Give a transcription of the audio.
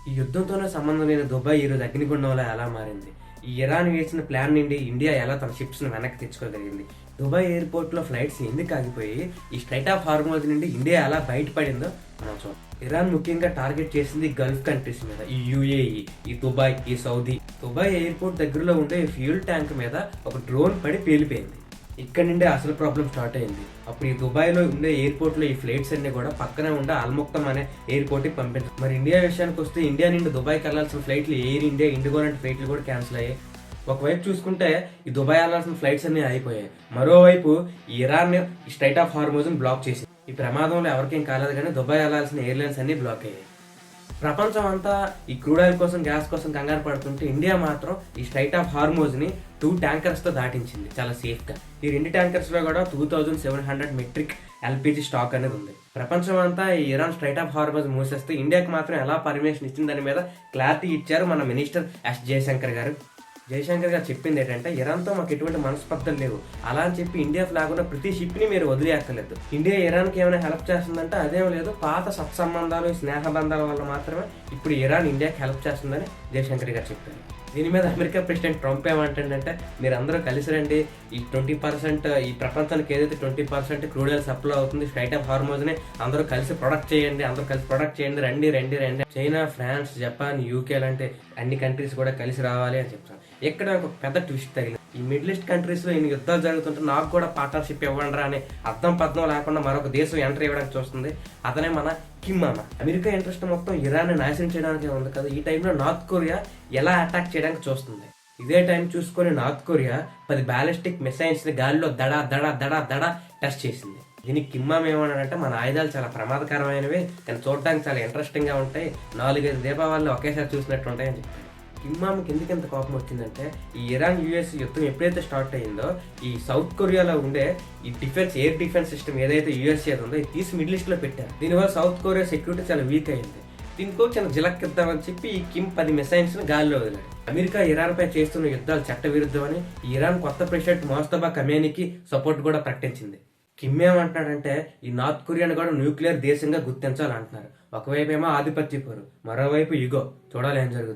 ఈ యుద్ధంతోనే సంబంధం లేని దుబాయ్ ఈరోజు అగ్నిగుండంలో ఎలా మారింది? ఈ ఇరాన్ వేసిన ప్లాన్ నుండి ఇండియా ఎలా తన షిప్స్ ను వెనక్కి తెచ్చుకోగలిగింది? దుబాయ్ ఎయిర్పోర్ట్ లో ఫ్లైట్స్ ఎందుకు ఆగిపోయి ఈ స్ట్రైట్ ఆఫ్ హార్మోజ్ నుండి ఇండియా ఎలా బయటపడిందో మనం చూద్దాం. ఇరాన్ ముఖ్యంగా టార్గెట్ చేసింది గల్ఫ్ కంట్రీస్ మీద, ఈ యుఏఈ, ఈ దుబాయ్, ఈ సౌదీ. దుబాయ్ ఎయిర్పోర్ట్ దగ్గరలో ఉండే ఫ్యూయల్ ట్యాంక్ మీద ఒక డ్రోన్ పడి పేలిపోయింది. ఇక్కడ నుండే అసలు ప్రాబ్లం స్టార్ట్ అయింది. అప్పుడు ఈ దుబాయ్లో ఉండే ఎయిర్పోర్ట్లో ఈ ఫ్లైట్స్ అన్ని కూడా పక్కనే ఉండే అల్ముక్తం అనే ఎయిర్పోర్ట్కి పంపించారు. మరి ఇండియా విషయానికి వస్తే ఇండియా నుండి దుబాయ్కి వెళ్లాల్సిన ఫ్లైట్లు ఎయిర్ ఇండియా, ఇండిగో లాంటి ఫ్లైట్లు కూడా క్యాన్సిల్ అయ్యాయి. ఒకవైపు చూసుకుంటే ఈ దుబాయ్ వెళ్లాల్సిన ఫ్లైట్స్ అన్ని అయిపోయాయి. మరోవైపు ఈ ఇరాన్ స్ట్రైట్ ఆఫ్ హార్మోజ్ని బ్లాక్ చేసింది. ఈ ప్రమాదంలో ఎవరికేం కాలేదు, కానీ దుబాయ్ వెళ్లాల్సిన ఎయిర్లైన్స్ అన్ని బ్లాక్ అయ్యాయి. ప్రపంచం అంతా ఈ క్రూడ్ ఆయిల్ కోసం, గ్యాస్ కోసం కంగారు పడుతుంటే ఇండియా మాత్రం ఈ స్ట్రైట్ ఆఫ్ హార్మోజ్ ని 2 ట్యాంకర్స్ తో దాటించింది చాలా సేఫ్ గా. ఈ 2 ట్యాంకర్స్ లో కూడా 2700 మెట్రిక్ ఎల్పిజి స్టాక్ అనేది ఉంది. ప్రపంచం అంతా ఈ ఇరాన్ స్ట్రైట్ ఆఫ్ హార్మోజ్ మూసేస్తే ఇండియాకి మాత్రం ఎలా పర్మిషన్ ఇచ్చింది దాని మీద క్లారిటీ ఇచ్చారు మన మినిస్టర్ జయశంకర్ గారు. జయశంకర్ గారు చెప్పింది ఏంటంటే, ఇరాన్తో మాకు ఎటువంటి మనస్పర్ధలు లేవు, అలా అని చెప్పి ఇండియా ఫ్లాగ్ ఉన్న ప్రతి షిప్ ని మీరు వదిలేయక్కర్లేదు. ఇండియా ఇరాన్కి ఏమైనా హెల్ప్ చేస్తుందంటే అదేం లేదు, పాత సత్సంబంధాలు, స్నేహ బంధాల వల్ల మాత్రమే ఇప్పుడు ఇరాన్ ఇండియాకి హెల్ప్ చేస్తుందని జయశంకర్ గారు చెప్పారు. దీని మీద అమెరికా ప్రెసిడెంట్ ట్రంప్ ఏమంటాడంటే, మీరు అందరూ కలిసి రండి, ఈ 20% ఈ ప్రపంచానికి ఏదైతే 20% క్రూడ్ ఆయిల్ సప్లై అవుతుంది స్ట్రైట్ ఆఫ్ హార్మోజ్ ని అందరూ కలిసి ప్రొడక్ట్ చేయండి, రండి రండి రండి. చైనా, ఫ్రాన్స్, జపాన్, యూకే లాంటి అన్ని కంట్రీస్ కూడా కలిసి రావాలి అని చెప్తాను. ఇక్కడ ఒక పెద్ద ట్విస్ట్ తగిలింది. ఈ మిడిల్ ఈస్ట్ కంట్రీస్ లో ఇన్ని యుద్ధాలు జరుగుతుంటే నాకు కూడా పార్ట్నర్షిప్ ఇవ్వండి అని అర్థం పర్థం లేకుండా మరొక దేశం ఎంటర్ ఇవ్వడానికి చూస్తుంది. అతనే మన కిమ్ అన్న. అమెరికా ఇంట్రెస్ట్ మొత్తం ఇరాన్ ని నాశనం చేయడానికి ఉంది కదా. ఈ టైంలో నార్త్ కొరియా ఎలా అటాక్ చేయడానికి చూస్తుంది. ఇదే టైం చూసుకొని నార్త్ కొరియా 10 బ్యాలిస్టిక్ మిసైల్స్ ని గాలిలో దడా దడా దడా దడా టెస్ట్ చేసింది. దీనికి కిమ్మామ్ ఏమన్నాడంటే, మన ఆయుధాలు చాలా ప్రమాదకరమైనవి, కానీ చూడడానికి చాలా ఇంట్రెస్టింగ్ గా ఉంటాయి, 4-5 దీపావళి ఒకేసారి చూసినట్టు ఉంటాయి అని చెప్పాడు. కిమ్మామ్కి ఎందుకు ఎంత కోపం వచ్చిందంటే, ఈ ఇరాన్ యుఎస్ యుద్ధం ఎప్పుడైతే స్టార్ట్ అయ్యిందో ఈ సౌత్ కొరియాలో ఉండే ఈ ఎయిర్ డిఫెన్స్ సిస్టమ్ ఏదైతే యుఎస్ ఉందో ఇది తీసి మిడిల్ ఈస్ట్ లో పెట్టారు. దీనివల్ల సౌత్ కొరియా సెక్యూరిటీ చాలా వీక్ అయింది. దీనికో చిన్న జిలక్కిద్దామని చెప్పి ఈ కిమ్ 10 మిసైల్స్ ని గాలిలో వదిలాడు. అమెరికా ఇరాన్ పై చేస్తున్న యుద్ధాలు చట్ట విరుద్ధమని ఇరాన్ కొత్త ప్రెసిడెంట్ మోస్తఫా ఖమేనీకి సపోర్ట్ కూడా ప్రకటించింది. కిమ్ ఏమంటున్నాడంటే, ఈ నార్త్ కొరియాను కూడా న్యూక్లియర్ దేశంగా గుర్తించాలంటున్నారు. ఒకవైపు ఏమో ఆధిపత్య పోరు, మరోవైపు ఇగో. చూడాలి ఏం జరుగుతుంది.